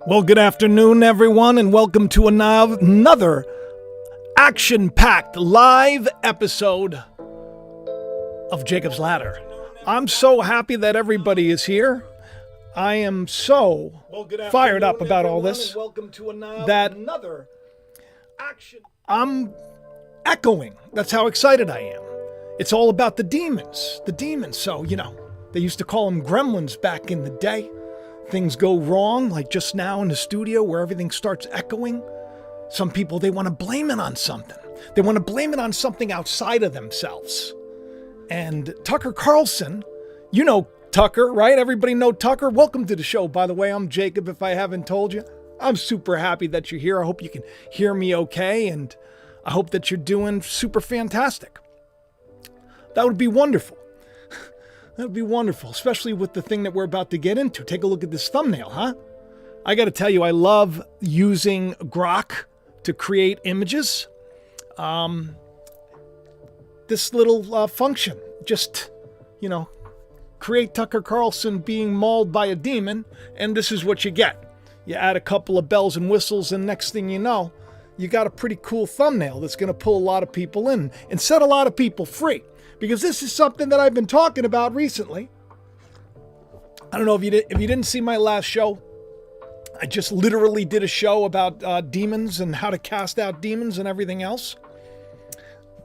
Well, good afternoon, everyone, and welcome to another action-packed live episode of Jacob's Ladder. I'm so happy that everybody is here. I am so fired up about all this that I'm echoing. That's how excited I am. It's all about the demons. The demons. So, they used to call them gremlins back in the day. Things go wrong, like just now in the studio where everything starts echoing. Some people, they want to blame it on something. They want to blame it on something outside of themselves. And Tucker Carlson, you know Tucker, right? Everybody know Tucker. Welcome to the show, by the way. I'm Jacob, if I haven't told you. I'm super happy that you're here. I hope you can hear me okay, and I hope that you're doing super fantastic. That would be wonderful. That would be wonderful, especially with the thing that we're about to get into. Take a look at this thumbnail, huh? I got to tell you, I love using Grok to create images. This little function, just, create Tucker Carlson being mauled by a demon, and this is what you get. You add a couple of bells and whistles, and next thing you know, you got a pretty cool thumbnail that's going to pull a lot of people in and set a lot of people free. Because this is something that I've been talking about recently. I don't know if you didn't see my last show. I just literally did a show about demons and how to cast out demons and everything else.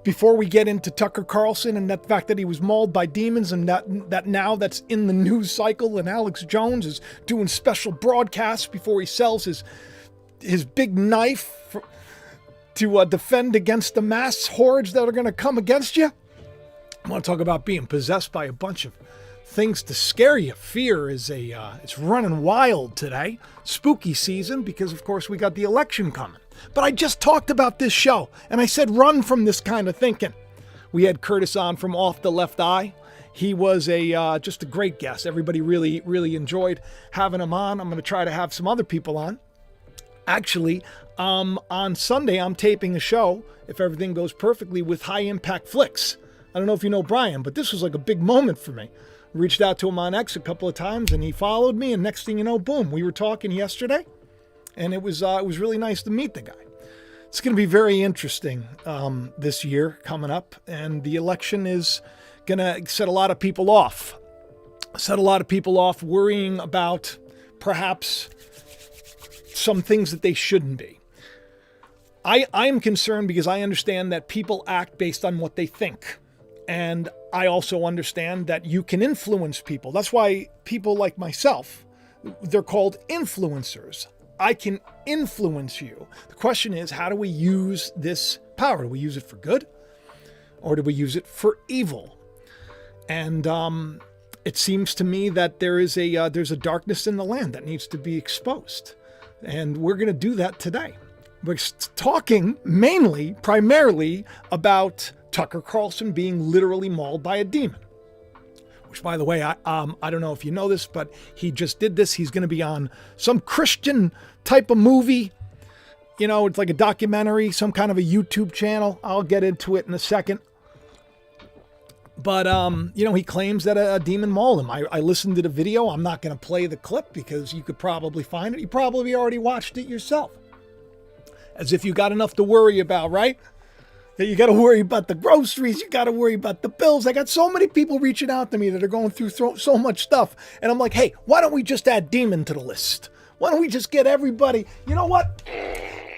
Before we get into Tucker Carlson and that fact that he was mauled by demons and that now that's in the news cycle, and Alex Jones is doing special broadcasts before he sells his big knife to defend against the mass hordes that are going to come against you. I want to talk about being possessed by a bunch of things to scare you. Fear is it's running wild today. Spooky season because, of course, we got the election coming. But I just talked about this show, and I said run from this kind of thinking. We had Curtis on from Off the Left Eye. He was just a great guest. Everybody really, really enjoyed having him on. I'm going to try to have some other people on. Actually, on Sunday, I'm taping a show, if everything goes perfectly, with High Impact Flicks. I don't know if you know Brian, but this was like a big moment for me. Reached out to him on X a couple of times, and he followed me, and next thing you know, boom, we were talking yesterday, and it was really nice to meet the guy. It's going to be very interesting this year coming up, and the election is going to set a lot of people off. Set a lot of people off worrying about perhaps some things that they shouldn't be. I am concerned because I understand that people act based on what they think. And I also understand that you can influence people. That's why people like myself, they're called influencers. I can influence you. The question is, how do we use this power? Do we use it for good? Or do we use it for evil? And it seems to me that there's a darkness in the land that needs to be exposed. And we're going to do that today. We're talking primarily about Tucker Carlson being literally mauled by a demon. Which, by the way, I don't know if you know this, but he just did this. He's going to be on some Christian type of movie. It's like a documentary, some kind of a YouTube channel. I'll get into it in a second. But, he claims that a demon mauled him. I listened to the video. I'm not going to play the clip because you could probably find it. You probably already watched it yourself. As if you got enough to worry about, right? You got to worry about the groceries. You got to worry about the bills. I got so many people reaching out to me that are going through so much stuff. And I'm like, hey, why don't we just add demon to the list? Why don't we just get everybody? You know what?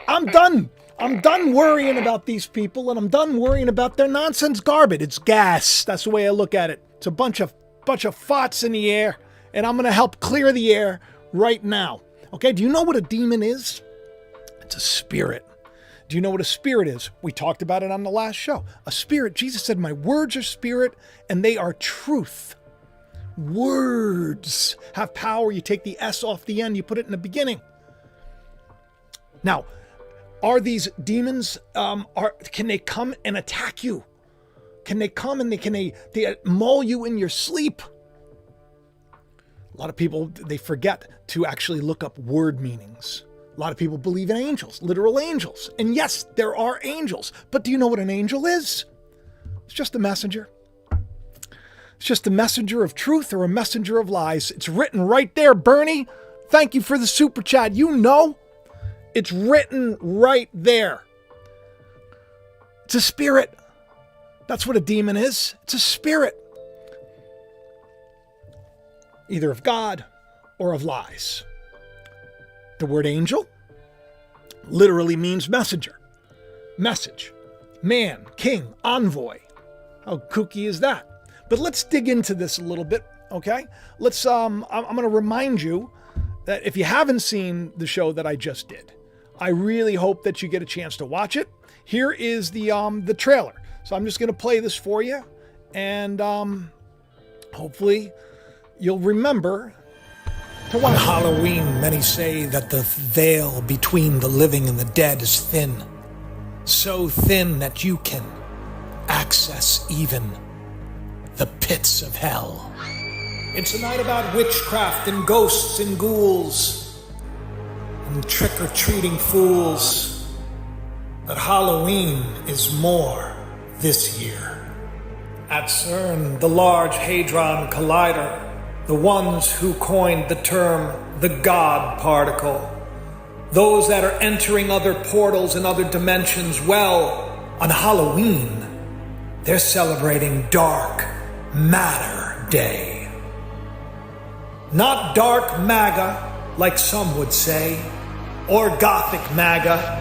I'm done. I'm done worrying about these people, and I'm done worrying about their nonsense garbage. It's gas. That's the way I look at it. It's a bunch of farts in the air, and I'm going to help clear the air right now. Okay, do you know what a demon is? It's a spirit. Do you know what a spirit is? We talked about it on the last show. A spirit, Jesus said, my words are spirit and they are truth. Words have power. You take the S off the end, you put it in the beginning. Now, are these demons, can they come and attack you? Can they come and can they maul you in your sleep? A lot of people, they forget to actually look up word meanings. A lot of people believe in angels, literal angels. And yes, there are angels. But do you know what an angel is? It's just a messenger. It's just a messenger of truth or a messenger of lies. It's written right there, Bernie. thank you for the super chat. You know, it's written right there. It's a spirit. That's what a demon is. It's a spirit. Either of God or of lies. The word angel literally means messenger. Message. Man, king, envoy. How kooky is that? But let's dig into this a little bit, okay? I'm going to remind you that if you haven't seen the show that I just did, I really hope that you get a chance to watch it. Here is the trailer. So I'm just going to play this for you, and hopefully you'll remember to watch. On Halloween, many say that the veil between the living and the dead is thin. So thin that you can access even the pits of hell. It's a night about witchcraft and ghosts and ghouls and trick-or-treating fools. But Halloween is more this year. At CERN, the Large Hadron Collider, the ones who coined the term the God particle, those that are entering other portals and other dimensions, well, on Halloween, they're celebrating Dark Matter Day. Not dark MAGA, like some would say, or gothic MAGA,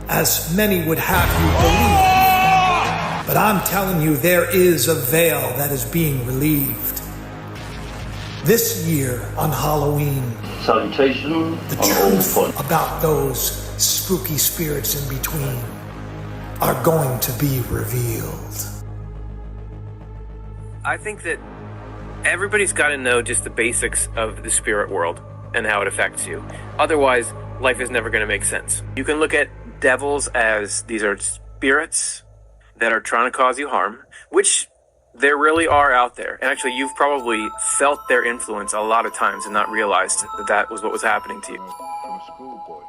as many would have you believe. But I'm telling you, there is a veil that is being relieved. This year on Halloween, salutation, the truth about those spooky spirits in between are going to be revealed. I think that everybody's got to know just the basics of the spirit world and how it affects you. Otherwise, life is never going to make sense. You can look at devils as these are spirits that are trying to cause you harm, which there really are out there. And actually, you've probably felt their influence a lot of times and not realized that that was what was happening to you. From a schoolboy,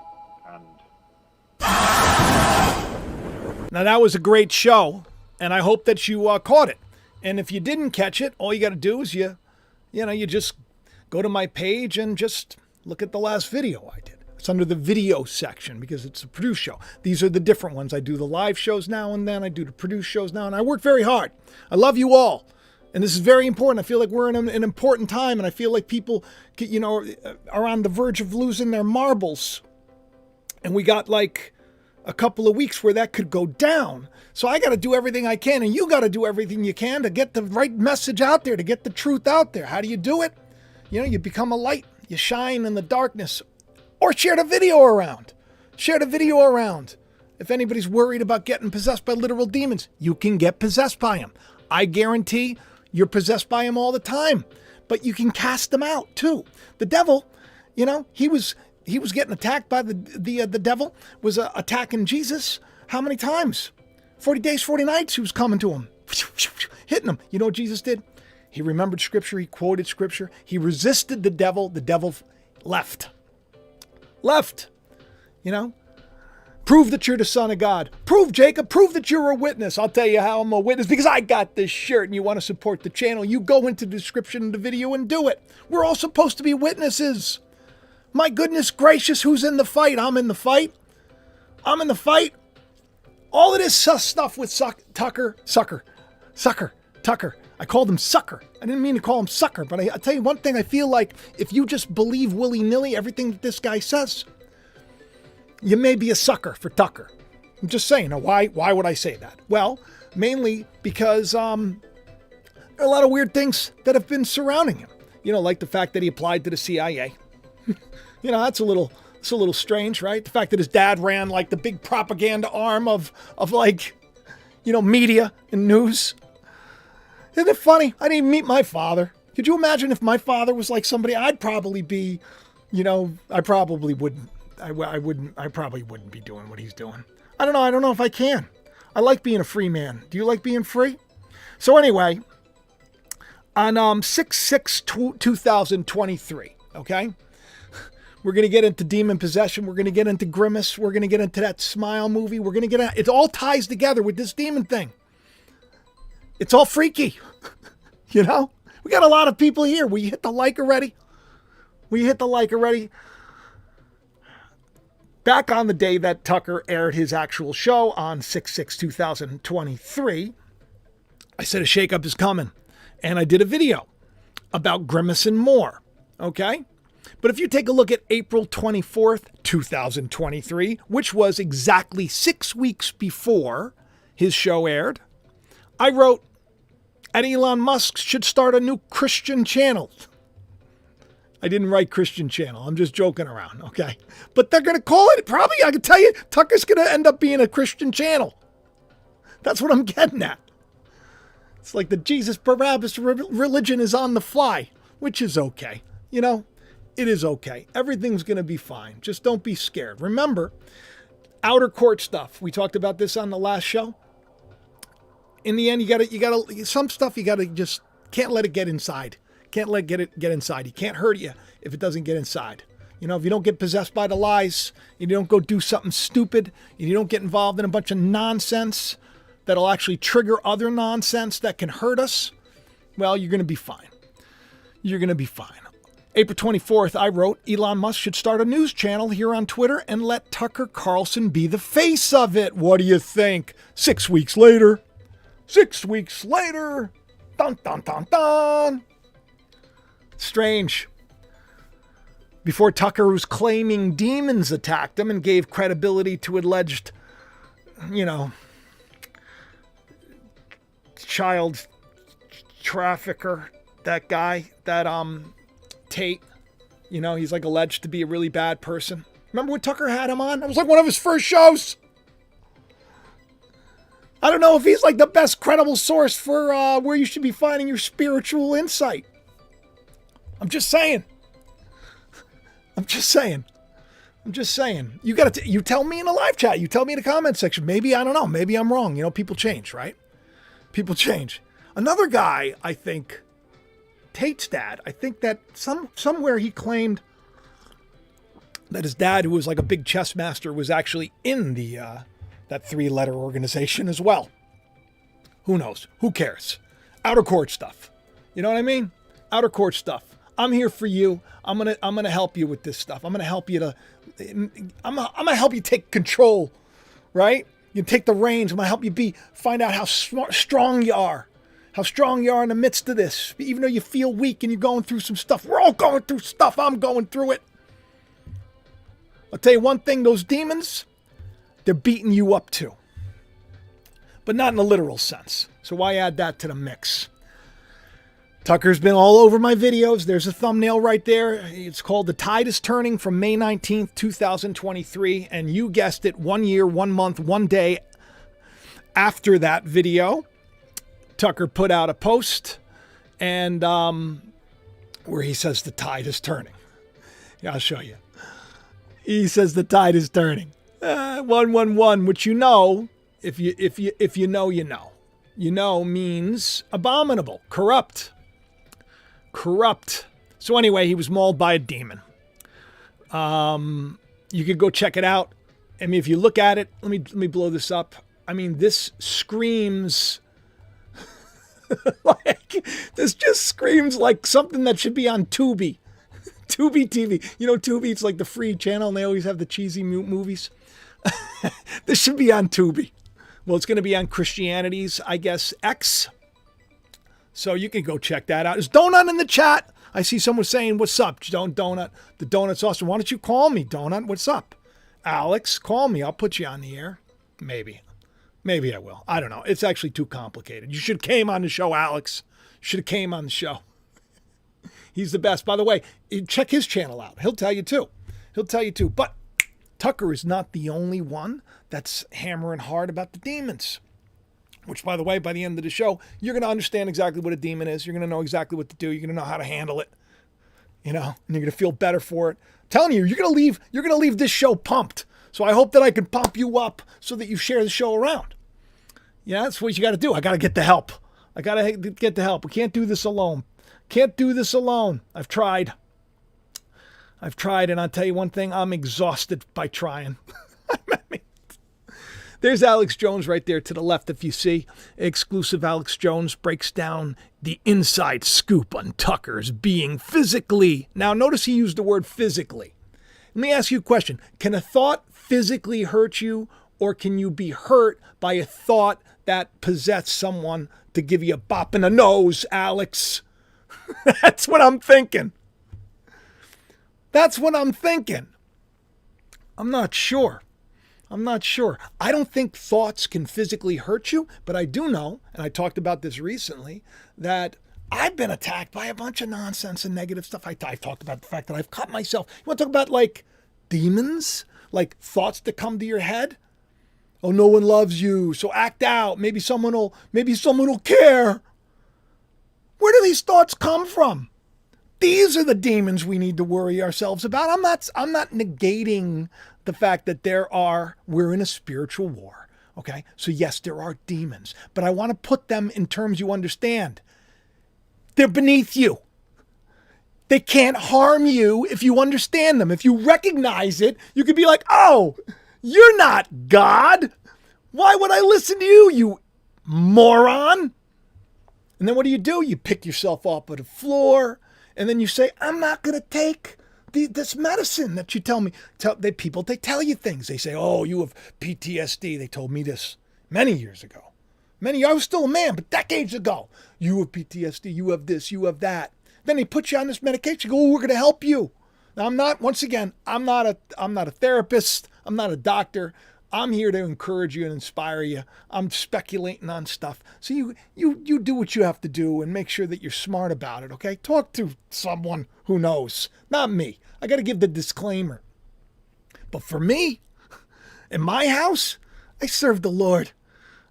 and Now, that was a great show, and I hope that you caught it. And if you didn't catch it, all you got to do is you just go to my page and just look at the last video I did. It's under the video section because it's a produced show. These are the different ones. I do the live shows now and then. I do the produced shows now, and I work very hard. I love you all. And this is very important. I feel like we're in an important time, and I feel like people, are on the verge of losing their marbles. And we got like a couple of weeks where that could go down. So I got to do everything I can, and you got to do everything you can to get the right message out there, to get the truth out there. How do you do it? You become a light. You shine in the darkness. Or share the video around. Share the video around. If anybody's worried about getting possessed by literal demons, you can get possessed by them. I guarantee you're possessed by them all the time. But you can cast them out too. The devil, he was getting attacked by the devil, was attacking Jesus. How many times? 40 days, 40 nights he was coming to him. Hitting him. You know what Jesus did? He remembered scripture. He quoted scripture. He resisted the devil. The devil left. Prove that you're the son of God. Prove, Jacob, prove that you're a witness. I'll tell you how I'm a witness, because I got this shirt and you want to support the channel. You go into the description of the video and do it. We're all supposed to be witnesses. My goodness gracious, who's in the fight? I'm in the fight. All of this stuff with Tucker. I called him Sucker. I didn't mean to call him Sucker, but I tell you one thing, I feel like if you just believe willy-nilly everything that this guy says, you may be a sucker for Tucker. I'm just saying. Now, why would I say that? Well, mainly because there are a lot of weird things that have been surrounding him. Like the fact that he applied to the CIA. That's a little strange, right? The fact that his dad ran like the big propaganda arm of media and news. Isn't it funny? I didn't meet my father. Could you imagine if my father was like somebody? I'd probably be, I probably wouldn't. I probably wouldn't be doing what he's doing. I don't know. I don't know if I can. I like being a free man. Do you like being free? So anyway, on 6/6/2023, okay? We're going to get into demon possession. We're going to get into Grimace. We're going to get into that Smile movie. We're going to it all ties together with this demon thing. It's all freaky. We got a lot of people here. Will you hit the like already? Will you hit the like already? Back on the day that Tucker aired his actual show on 6/6/2023, I said a shakeup is coming. And I did a video about Grimace and more. Okay? But if you take a look at April 24th, 2023, which was exactly 6 weeks before his show aired, I wrote, and Elon Musk should start a new Christian channel. I didn't write Christian channel. I'm just joking around, okay? But they're going to call it, probably, I can tell you, Tucker's going to end up being a Christian channel. That's what I'm getting at. It's like the Jesus Barabbas religion is on the fly, which is okay. You know, it is okay. Everything's going to be fine. Just don't be scared. Remember, outer court stuff. We talked about this on the last show. In the end, you gotta, some stuff you gotta just, can't let it get inside. Can't let it get inside. You can't hurt you if it doesn't get inside. You know, if you don't get possessed by the lies, you don't go do something stupid, you don't get involved in a bunch of nonsense that'll actually trigger other nonsense that can hurt us, well, you're going to be fine. You're going to be fine. April 24th, I wrote, Elon Musk should start a news channel here on Twitter and let Tucker Carlson be the face of it. What do you think? 6 weeks later. 6 weeks later. Dun, dun, dun, dun. Strange. Before Tucker was claiming demons attacked him and gave credibility to alleged, child trafficker, that guy, that Tate, he's like alleged to be a really bad person. Remember when Tucker had him on? It was like one of his first shows. I don't know if he's like the best credible source for where you should be finding your spiritual insight. I'm just saying. You tell me in the live chat. You tell me in the comment section. Maybe, I don't know. Maybe I'm wrong. People change, right? People change. Another guy, I think, Tate's dad, I think that somewhere he claimed that his dad, who was like a big chess master, was actually in the that 3-letter organization as well. Who knows? Who cares? Outer court stuff. You know what I mean? Outer court stuff. I'm here for you. I'm gonna help you with this stuff. I'm gonna help you take control, right? You take the reins. I'm gonna help you find out how strong you are. How strong you are in the midst of this. Even though you feel weak and you're going through some stuff. We're all going through stuff. I'm going through it. I'll tell you one thing, those demons, they're beating you up too. But not in a literal sense. So why add that to the mix? Tucker's been all over my videos. There's a thumbnail right there. It's called The Tide is Turning from May 19th, 2023. And you guessed it, 1 year, 1 month, 1 day after that video, Tucker put out a post and where he says the tide is turning. Yeah, I'll show you. He says the tide is turning. 111, which if you know, you know. You know means abominable, corrupt. So anyway, he was mauled by a demon. You could go check it out. I mean, if you look at it, let me blow this up. I mean, this screams this just screams like something that should be on Tubi. Tubi TV. Tubi, it's like the free channel and they always have the cheesy movies. This should be on Tubi. Well, it's going to be on Christianity's, I guess, X. So you can go check that out. There's Donut in the chat. I see someone saying, what's up, Donut? The Donut's awesome. Why don't you call me, Donut? What's up? Alex, call me. I'll put you on the air. Maybe I will. I don't know. It's actually too complicated. You should have came on the show, Alex. Should have came on the show. He's the best. By the way, check his channel out. He'll tell you too. But Tucker is not the only one that's hammering hard about the demons. Which, by the way, by the end of the show, you're going to understand exactly what a demon is. You're going to know exactly what to do. You're going to know how to handle it. And you're going to feel better for it. I'm telling you, you're going to leave this show pumped. So I hope that I can pump you up so that you share the show around. Yeah, that's what you got to do. I got to get the help. We can't do this alone. I've tried, and I'll tell you one thing. I'm exhausted by trying. I mean, There's Alex Jones right there to the left, if you see. Exclusive Alex Jones breaks down the inside scoop on Tucker's being physically. Now, notice he used the word physically. Let me ask you a question. Can a thought physically hurt you, or can you be hurt by a thought that possessed someone to give you a bop in the nose, Alex? That's what I'm thinking. That's what I'm thinking. I'm not sure. I don't think thoughts can physically hurt you, but I do know, and I talked about this recently, that I've been attacked by a bunch of nonsense and negative stuff. I've talked about the fact that I've cut myself. You want to talk about like demons? Like thoughts that come to your head? Oh, no one loves you, so act out. Maybe someone will care. Where do these thoughts come from? These are the demons we need to worry ourselves about. I'm not negating the fact that we're in a spiritual war. Okay? So yes, there are demons, but I want to put them in terms you understand. They're beneath you. They can't harm you if you understand them. If you recognize it, you could be like, oh, you're not God. Why would I listen to you, you moron? And then what do? You pick yourself up at the floor, and then you say, I'm not going to take this medicine that you tell me. People tell you things. They say, oh, you have PTSD. They told me this many years ago. I was still a man, but decades ago. You have PTSD, you have this, you have that. Then they put you on this medication. Go, oh, we're going to help you. Now, I'm not a therapist. I'm not a doctor. I'm here to encourage you and inspire you. I'm speculating on stuff. So you do what you have to do and make sure that you're smart about it, okay? Talk to someone who knows, not me. I got to give the disclaimer. But for me, in my house, I serve the Lord.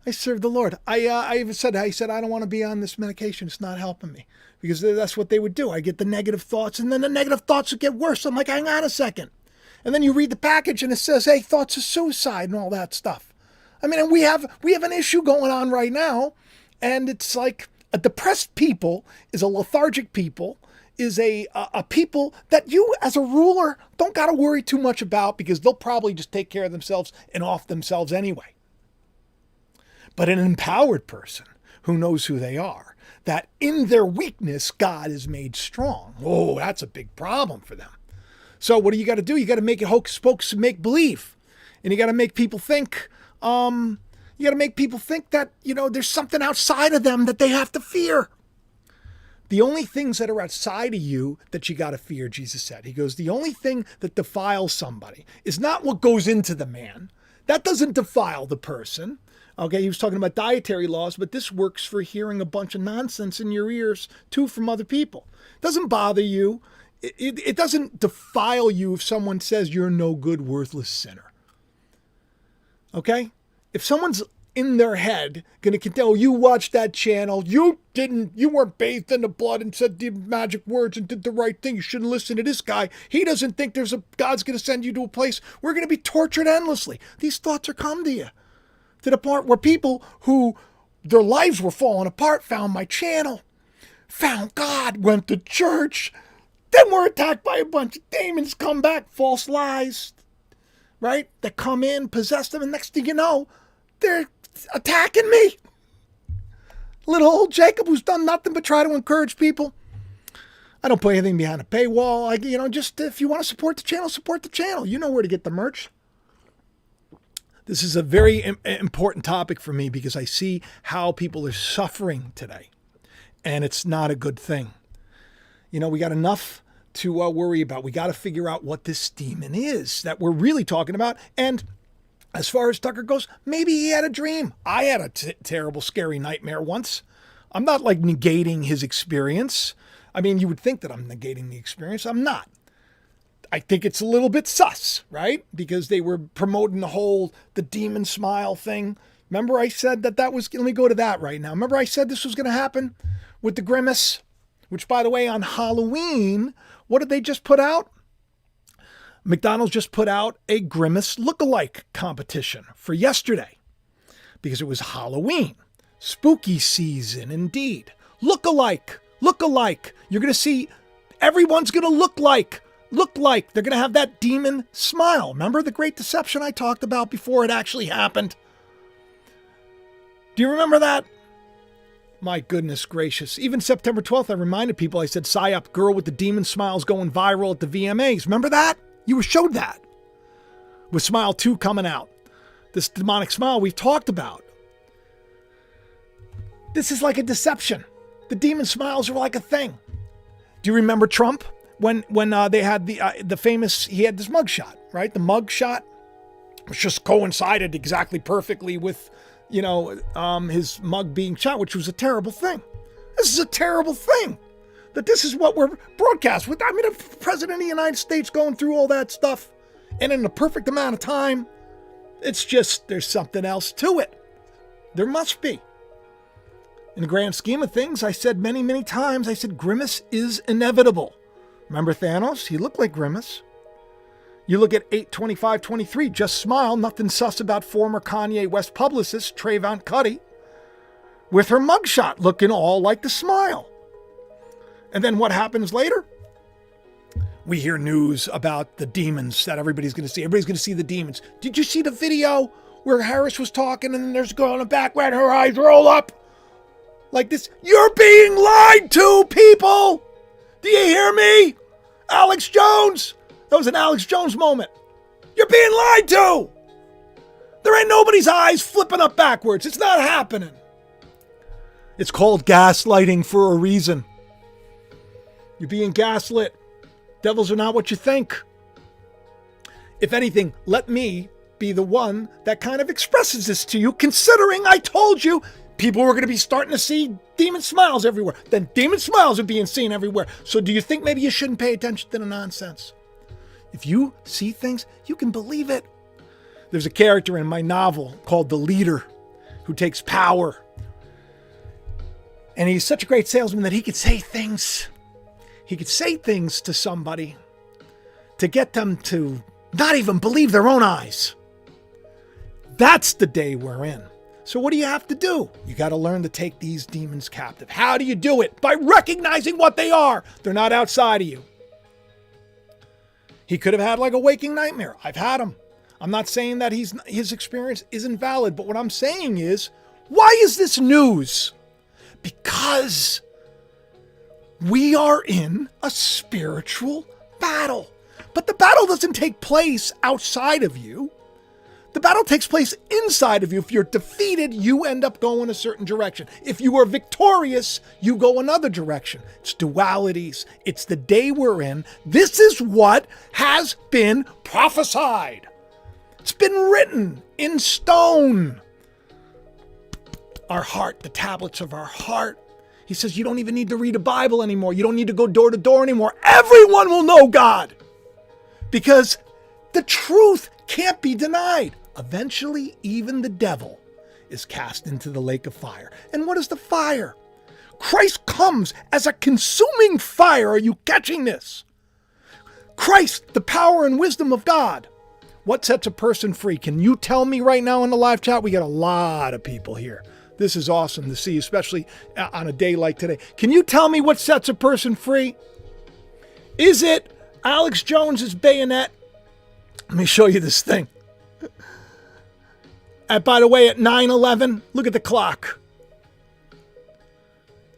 I even said, I don't want to be on this medication. It's not helping me. Because that's what they would do. I get the negative thoughts, and then the negative thoughts would get worse. I'm like, hang on a second. And then you read the package, and it says, hey, thoughts of suicide and all that stuff. I mean, and we have an issue going on right now, and it's like a depressed people is a lethargic people, is a people that you, as a ruler, don't got to worry too much about because they'll probably just take care of themselves and off themselves anyway. But an empowered person who knows who they are, that in their weakness, God is made strong. Oh, that's a big problem for them. So what do? You got to make it hocus pocus and make believe. And you got to make people think, that, there's something outside of them that they have to fear. The only things that are outside of you that you got to fear, Jesus said. He goes, the only thing that defiles somebody is not what goes into the man. That doesn't defile the person. Okay, he was talking about dietary laws, but this works for hearing a bunch of nonsense in your ears, too, from other people. It doesn't bother you. It doesn't defile you if someone says you're no good, worthless sinner. Okay? If someone's in their head going to continue, oh, you watched that channel, you weren't bathed in the blood and said the magic words and did the right thing, you shouldn't listen to this guy. He doesn't think God's going to send you to a place where you're going to be tortured endlessly. These thoughts are come to you. To the point where people who their lives were falling apart found my channel, found God, went to church, then were attacked by a bunch of demons, come back, false lies, right? That come in, possess them, and next thing you know, they're attacking me. Little old Jacob who's done nothing but try to encourage people. I don't put anything behind a paywall. Just if you want to support the channel, support the channel. You know where to get the merch. This is a very important topic for me because I see how people are suffering today, and it's not a good thing. We got enough to worry about. We got to figure out what this demon is that we're really talking about. And as far as Tucker goes, maybe he had a dream. I had a terrible, scary nightmare once. I'm not like negating his experience. I mean, you would think that I'm negating the experience. I'm not. I think it's a little bit sus, right? Because they were promoting the demon smile thing. Remember I said that was, let me go to that right now. Remember I said this was going to happen with the grimace, which by the way, on Halloween, what did they just put out? McDonald's just put out a grimace lookalike competition for yesterday because it was Halloween. Spooky season indeed. Lookalike. You're going to see everyone's going to look like they're going to have that demon smile. Remember the great deception I talked about before it actually happened? Do you remember that? My goodness gracious. Even September 12th, I reminded people, I said, PSYOP girl with the demon smiles going viral at the VMAs. Remember that? You were showed that. With Smile 2 coming out. This demonic smile we've talked about. This is like a deception. The demon smiles are like a thing. Do you remember Trump? When they had the famous, he had this mugshot, right? The mugshot was just coincided exactly perfectly with, his mug being shot, which was a terrible thing. This is a terrible thing. That this is what we're broadcast with. I mean, the President of the United States going through all that stuff and in the perfect amount of time, it's just, there's something else to it. There must be. In the grand scheme of things, I said many, many times, I said Grimace is inevitable. Remember Thanos? He looked like Grimace. You look at 8/25/23, just smile, nothing sus about former Kanye West publicist Trayvon Cuddy with her mugshot looking all like the smile. And then what happens later? We hear news about the demons that everybody's going to see. Everybody's going to see the demons. Did you see the video where Harris was talking and then there's a girl in the back when her eyes roll up? Like this. You're being lied to, people! Do you hear me? Alex Jones! That was an Alex Jones moment. You're being lied to! There ain't nobody's eyes flipping up backwards. It's not happening. It's called gaslighting for a reason. You're being gaslit. Devils are not what you think. If anything, let me be the one that kind of expresses this to you, considering I told you people were going to be starting to see demon smiles everywhere. Then demon smiles are being seen everywhere. So do you think maybe you shouldn't pay attention to the nonsense? If you see things, you can believe it. There's a character in my novel called The Leader who takes power. And he's such a great salesman that he could say things. He could say things to somebody to get them to not even believe their own eyes. That's the day we're in. So what do you have to do? You got to learn to take these demons captive. How do you do it? By recognizing what they are. They're not outside of you. He could have had like a waking nightmare. I've had them. I'm not saying that his experience isn't valid, but what I'm saying is, why is this news? Because we are in a spiritual battle. But the battle doesn't take place outside of you. The battle takes place inside of you. If you're defeated, you end up going a certain direction. If you are victorious, you go another direction. It's dualities. It's the day we're in. This is what has been prophesied. It's been written in stone. Our heart, the tablets of our heart. He says you don't even need to read a Bible anymore. You don't need to go door to door anymore. Everyone will know God. Because the truth can't be denied. Eventually, even the devil is cast into the lake of fire. And what is the fire? Christ comes as a consuming fire. Are you catching this? Christ, the power and wisdom of God. What sets a person free? Can you tell me right now in the live chat? We got a lot of people here. This is awesome to see, especially on a day like today. Can you tell me what sets a person free? Is it Alex Jones's bayonet? Let me show you this thing. By the way, at 9:11, look at the clock.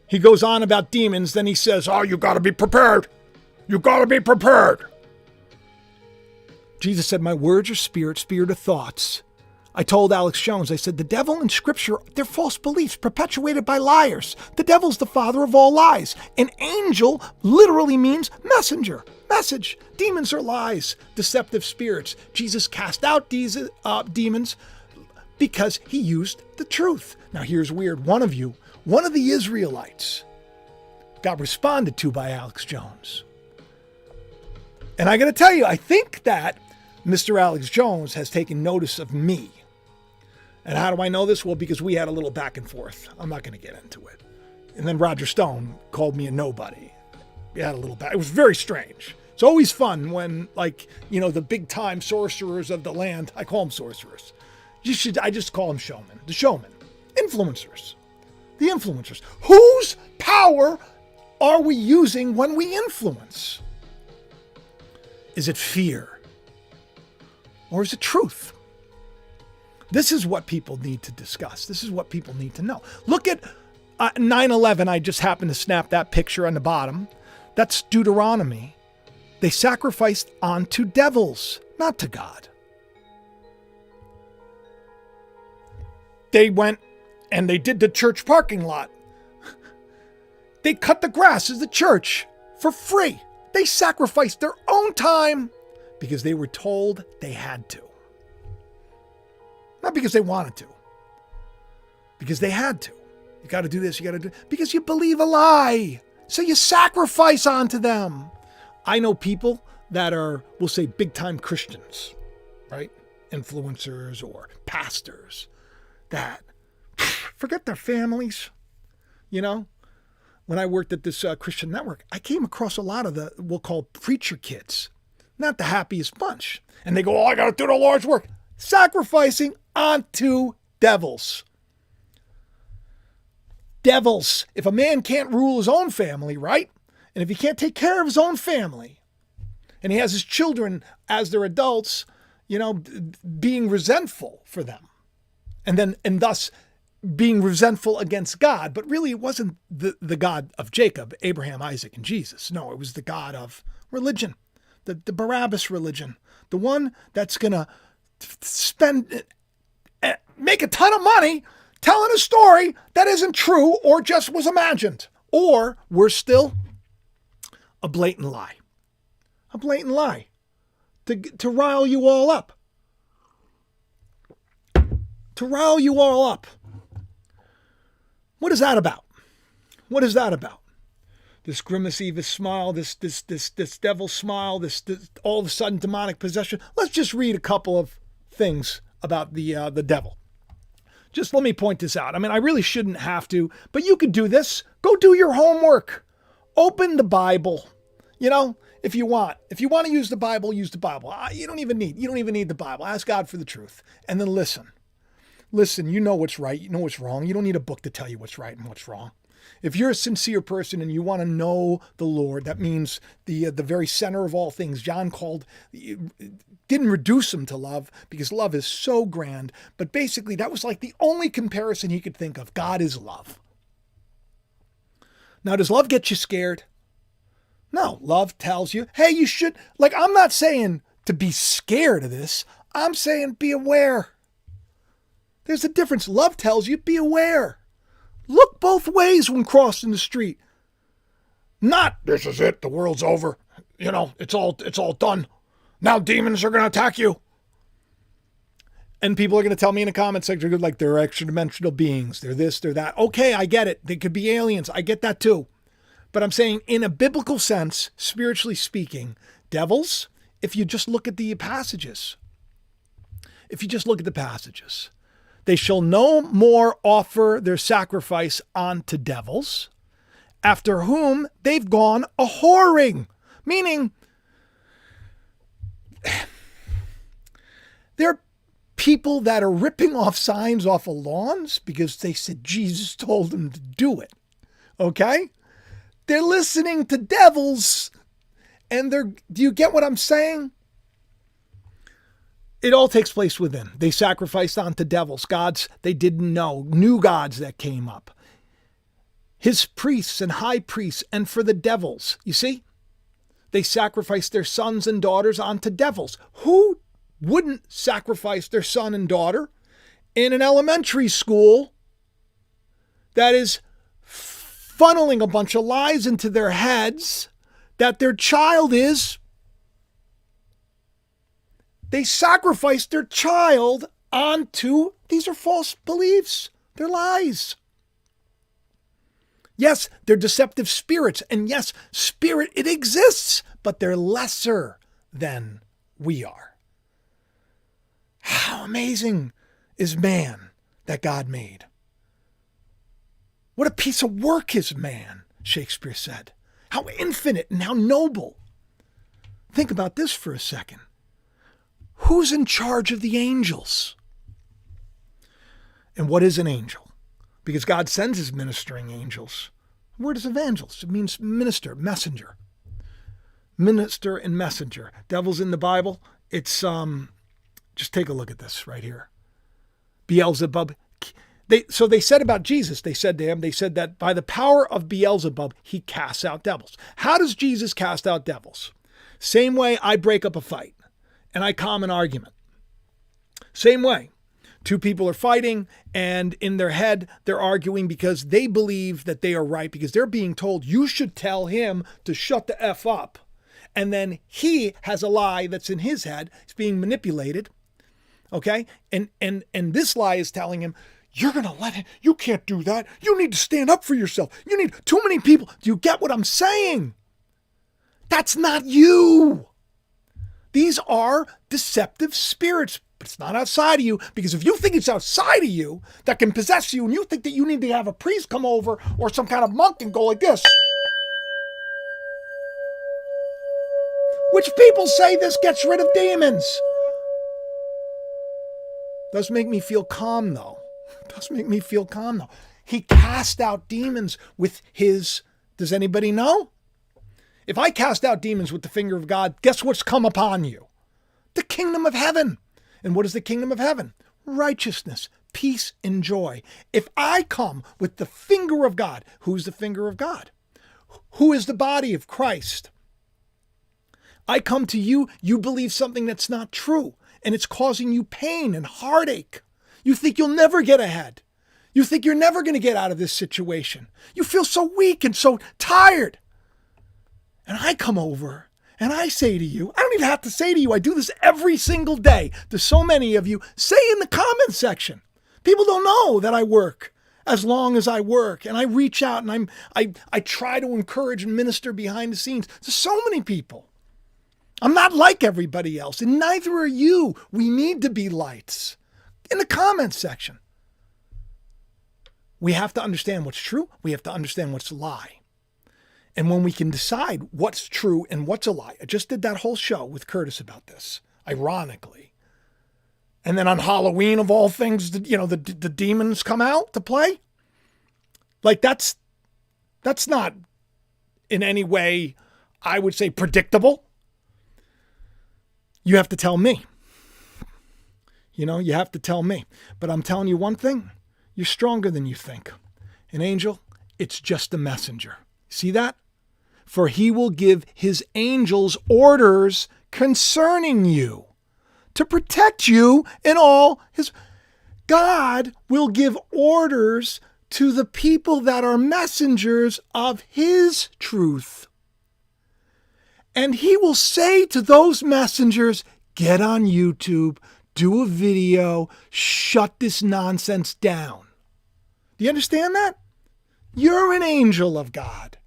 He goes on about demons, then he says, oh, you got to be prepared. You got to be prepared. Jesus said, my words are spirit, spirit of thoughts. I told Alex Jones, I said, the devil and scripture, they're false beliefs perpetuated by liars. The devil's the father of all lies. An angel literally means messenger, message. Demons are lies, deceptive spirits. Jesus cast out these demons because he used the truth. Now here's weird. One of the Israelites got responded to by Alex Jones. And I got to tell you, I think that Mr. Alex Jones has taken notice of me. And how do I know this? Well, because we had a little back and forth. I'm not going to get into it. And then Roger Stone called me a nobody. We had a little back. It was very strange. It's always fun when, the big time sorcerers of the land, I call them sorcerers. I just call them showmen. The showmen. Influencers. The influencers. Whose power are we using when we influence? Is it fear? Or is it truth? This is what people need to discuss. This is what people need to know. Look at 9/11. I just happened to snap that picture on the bottom. That's Deuteronomy. They sacrificed unto devils, not to God. They went and they did the church parking lot. They cut the grass as the church for free. They sacrificed their own time because they were told they had to. Not because they wanted to. Because they had to. You got to do this, you got to do it. Because you believe a lie. So you sacrifice onto them. I know people that are, we'll say, big-time Christians, right? Influencers or pastors that forget their families. You know, when I worked at this Christian network, I came across a lot of the, we'll call preacher kids. Not the happiest bunch. And they go, oh, I got to do the Lord's work. Sacrificing onto devils. Devils. If a man can't rule his own family, right? And if he can't take care of his own family, and he has his children as they're adults, you know, being resentful for them, and thus being resentful against God, but really it wasn't the God of Jacob, Abraham, Isaac, and Jesus. No, it was the God of religion, the Barabbas religion, the one that's going to make a ton of money telling a story that isn't true or just was imagined. Or, worse still, a blatant lie. A blatant lie to rile you all up. To rile you all up. What is that about? What is that about? This grimace, Eva smile, this devil smile, this all of a sudden demonic possession. Let's just read a couple of things about the devil. Just let me point this out. I mean, I really shouldn't have to, but you could do this. Go do your homework. Open the Bible. You know, if you want. If you want to use the Bible, use the Bible. You don't even need the Bible. Ask God for the truth. And then listen. Listen, you know what's right. You know what's wrong. You don't need a book to tell you what's right and what's wrong. If you're a sincere person and you want to know the Lord, that means the very center of all things. John didn't reduce him to love because love is so grand. But basically, that was like the only comparison he could think of. God is love. Now, does love get you scared? No, love tells you, hey, you should, like, I'm not saying to be scared of this. I'm saying be aware. There's a difference. Love tells you be aware. Look both ways when crossing the street. Not, this is it, the world's over. You know, it's all done. Now demons are going to attack you. And people are going to tell me in the comment section, like, they're extra-dimensional beings. They're this, they're that. Okay, I get it. They could be aliens. I get that too. But I'm saying in a biblical sense, spiritually speaking, devils, if you just look at the passages, they shall no more offer their sacrifice unto devils, after whom they've gone a whoring. Meaning, they're people that are ripping off signs off of lawns because they said Jesus told them to do it. Okay? They're listening to devils, and do you get what I'm saying? It all takes place within. They sacrificed onto devils, gods they didn't know, new gods that came up. His priests and high priests, and for the devils. You see? They sacrificed their sons and daughters onto devils. Who wouldn't sacrifice their son and daughter in an elementary school that is funneling a bunch of lies into their heads that their child is? They sacrificed their child onto, these are false beliefs. They're lies. Yes, they're deceptive spirits. And yes, spirit, it exists, but they're lesser than we are. How amazing is man that God made? What a piece of work is man, Shakespeare said. How infinite and how noble. Think about this for a second. Who's in charge of the angels? And what is an angel? Because God sends his ministering angels. The word is evangelist. It means minister, messenger. Minister and messenger. Devils in the Bible. It's, just take a look at this right here. Beelzebub. So they said about Jesus, they said to him, they said that by the power of Beelzebub, he casts out devils. How does Jesus cast out devils? Same way I break up a fight and I calm an argument. Same way. Two people are fighting, and in their head, they're arguing because they believe that they are right, because they're being told, you should tell him to shut the F up. And then he has a lie that's in his head. It's being manipulated. Okay? And this lie is telling him, you're going to let him, you can't do that. You need to stand up for yourself. You need too many people. Do you get what I'm saying? That's not you. These are deceptive spirits. But it's not outside of you, because if you think it's outside of you that can possess you, and you think that you need to have a priest come over or some kind of monk and go like this, which people say this gets rid of demons. Does make me feel calm though. Does make me feel calm though. He cast out demons with his, does anybody know? If I cast out demons with the finger of God, guess what's come upon you? The kingdom of heaven. And what is the kingdom of heaven? Righteousness, peace, and joy. If I come with the finger of God, who's the finger of God? Who is the body of Christ? I come to you, you believe something that's not true, and it's causing you pain and heartache. You think you'll never get ahead. You think you're never going to get out of this situation. You feel so weak and so tired. And I come over and I say to you, I don't even have to say to you, I do this every single day to so many of you, say in the comment section. People don't know that I work as long as I work, and I reach out and I try to encourage and minister behind the scenes to so many people. I'm not like everybody else, and neither are you. We need to be lights. In the comment section. We have to understand what's true. We have to understand what's a lie. And when we can decide what's true and what's a lie, I just did that whole show with Curtis about this, ironically. And then on Halloween, of all things, the demons come out to play. Like that's not in any way, I would say, predictable. You have to tell me. You have to tell me. But I'm telling you one thing, you're stronger than you think. An angel, it's just a messenger. See that? For he will give his angels orders concerning you to protect you in all his. God will give orders to the people that are messengers of his truth. And he will say to those messengers, get on YouTube, do a video, shut this nonsense down. Do you understand that? You're an angel of God.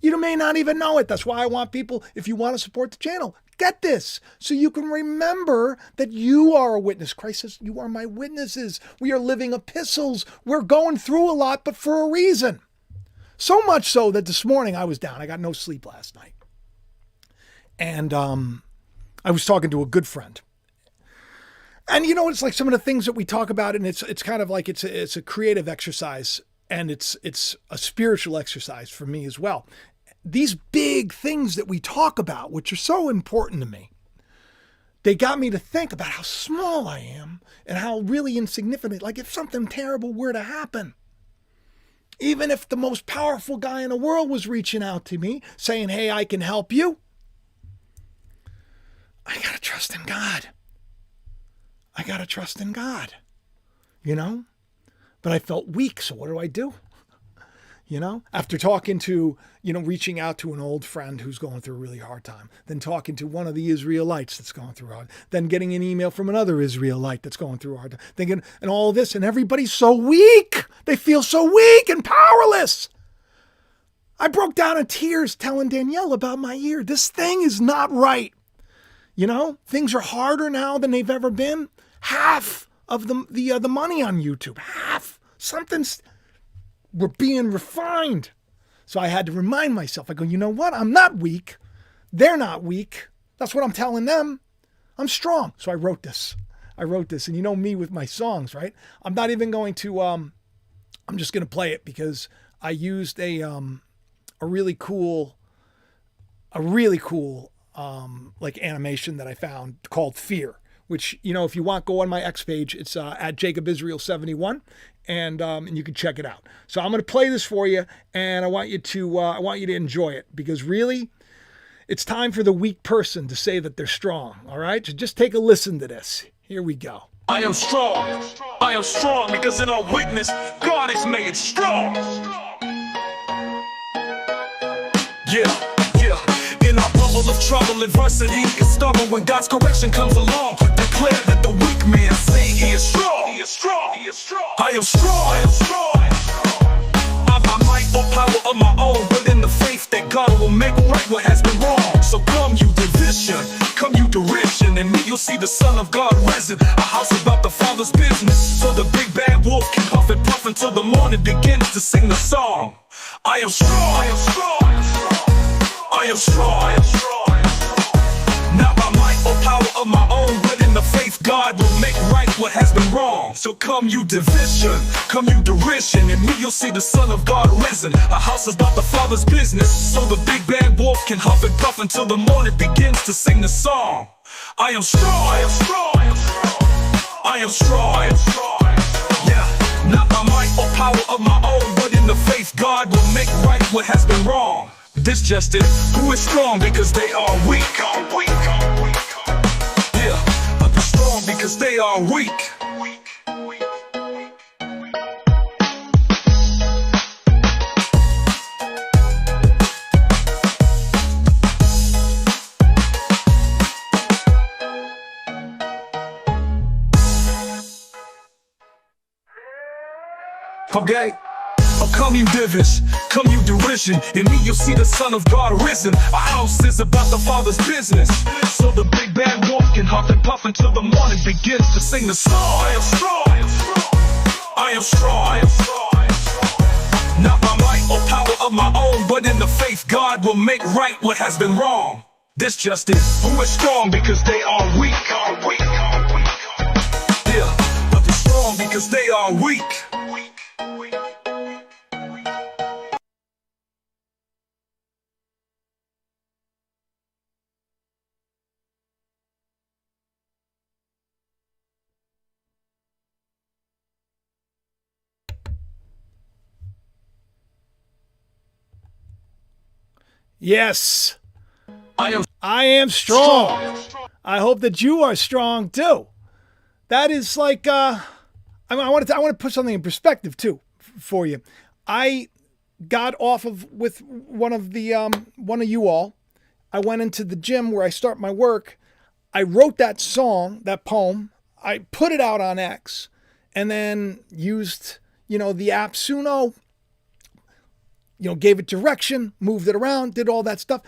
You may not even know it. That's why I want people, if you want to support the channel, get this so you can remember that you are a witness. Christ says, you are my witnesses. We are living epistles. We're going through a lot, but for a reason. So much so that this morning I was down. I got no sleep last night. And I was talking to a good friend. And it's like some of the things that we talk about, and it's kind of like it's a creative exercise, and it's a spiritual exercise for me as well. These big things that we talk about, which are so important to me, they got me to think about how small I am and how really insignificant. Like if something terrible were to happen, even if the most powerful guy in the world was reaching out to me saying, hey, I can help you, I got to trust in God. I got to trust in God, But I felt weak, so what do? After talking to, reaching out to an old friend who's going through a really hard time, then talking to one of the Israelites that's going through hard, then getting an email from another Israelite that's going through hard time, and all this, and everybody's so weak. They feel so weak and powerless. I broke down in tears telling Danielle about my ear. This thing is not right. Things are harder now than they've ever been. Half of the money on YouTube, half. We're being refined. So I had to remind myself. I go, you know what? I'm not weak. They're not weak. That's what I'm telling them. I'm strong. So I wrote this. And you know me with my songs, right? I'm not even going to, I'm just going to play it because I used a really cool like animation that I found called Fear, which, you know, if you want, go on my X page. It's at JacobIsrael71, and you can check it out. So I'm going to play this for you, and I want you to enjoy it, because really, it's time for the weak person to say that they're strong. All right, so just take a listen to this. Here we go. I am strong. I am strong because in our weakness, God is made strong. Yeah. In our bubble of trouble, adversity is stubborn. When God's correction comes along, declare that the weak man say he is strong. He is strong. He is strong. I am strong. I am strong. I've my might or power of my own, but in the faith that God will make right what has been wrong. So come you division, come you derision, and me you'll see the Son of God risen. A house about the Father's business, so the big bad wolf can huff and puff until the morning begins to sing the song. I am strong. I am strong. I am strong. I am strong. Not by might or power of my own, but in the faith God will make right what has been wrong. So come you division, come you derision, and me you'll see the Son of God risen. A house is about the Father's business, so the big bad wolf can huff and puff until the morning begins to sing the song. I am strong. I am strong. I am strong. I am strong. I am strong. Yeah, not by might or power of my own, but in the faith God will make right what has been wrong. This just it. Who is strong because they are weak? Yeah, but they're strong because they are weak. Okay? Oh, come you divish, come you derision. In me you'll see the Son of God risen. A house is about the Father's business, so the big bad wolf can huff and puff until the morning begins to sing the song. I am strong. I am strong. I am strong. I am strong. Not by might or power of my own, but in the faith God will make right what has been wrong. This just is. Who is strong because they are weak? Yeah, but they're strong because they are weak. Yes, I am strong. I hope that you are strong too. That is like, I want to put something in perspective too for you. I got off of with one of you all. I went into the gym where I start my work. I wrote that song, that poem. I put it out on X, and then used, the app Suno. Gave it direction, moved it around, did all that stuff,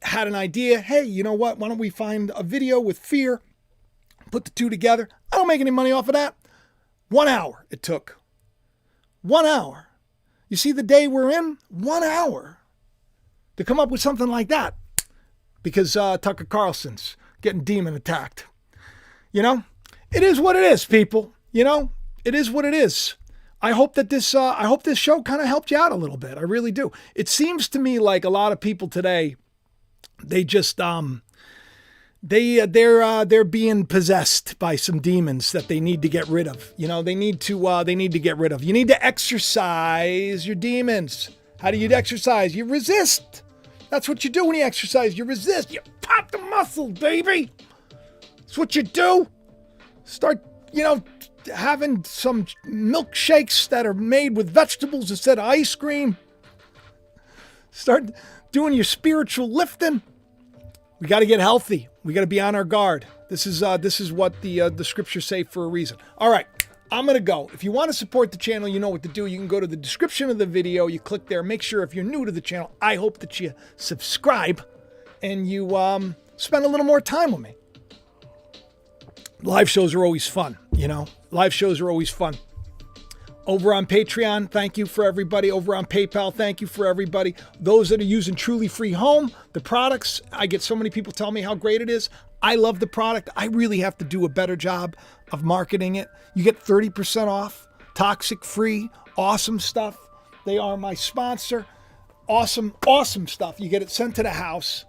had an idea. Hey, you know what? Why don't we find a video with fear, put the two together. I don't make any money off of that. 1 hour it took. 1 hour. You see the day we're in? 1 hour to come up with something like that, because Tucker Carlson's getting demon attacked. It is what it is, people. It is what it is. I hope that this show kind of helped you out a little bit. I really do. It seems to me like a lot of people today, they just they're being possessed by some demons that they need to get rid of. They need to get rid of. You need to exercise your demons. How do you exercise? You resist. That's what you do when you exercise. You resist. You pop the muscles, baby. That's what you do. Start, having some milkshakes that are made with vegetables instead of ice cream. Start doing your spiritual lifting. We got to get healthy. We got to be on our guard. This is what the scriptures say for a reason. All right, I'm going to go. If you want to support the channel, you know what to do. You can go to the description of the video. You click there. Make sure if you're new to the channel, I hope that you subscribe and you spend a little more time with me. Live shows are always fun, Live shows are always fun. Over on Patreon, thank you for everybody. Over on PayPal, thank you for everybody. Those that are using Truly Free Home, the products, I get so many people tell me how great it is. I love the product. I really have to do a better job of marketing it. You get 30% off, toxic free, awesome stuff. They are my sponsor. Awesome, awesome stuff. You get it sent to the house.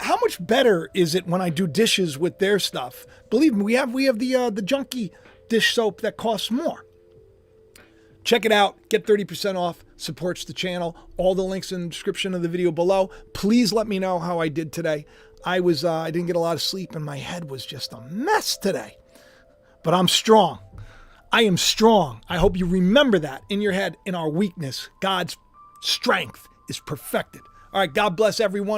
How much better is it when I do dishes with their stuff? Believe me, we have the junky dish soap that costs more. Check it out. Get 30% off. Supports the channel. All the links in the description of the video below. Please let me know how I did today. I didn't get a lot of sleep and my head was just a mess today. But I'm strong. I am strong. I hope you remember that in your head. In our weakness, God's strength is perfected. All right, God bless everyone.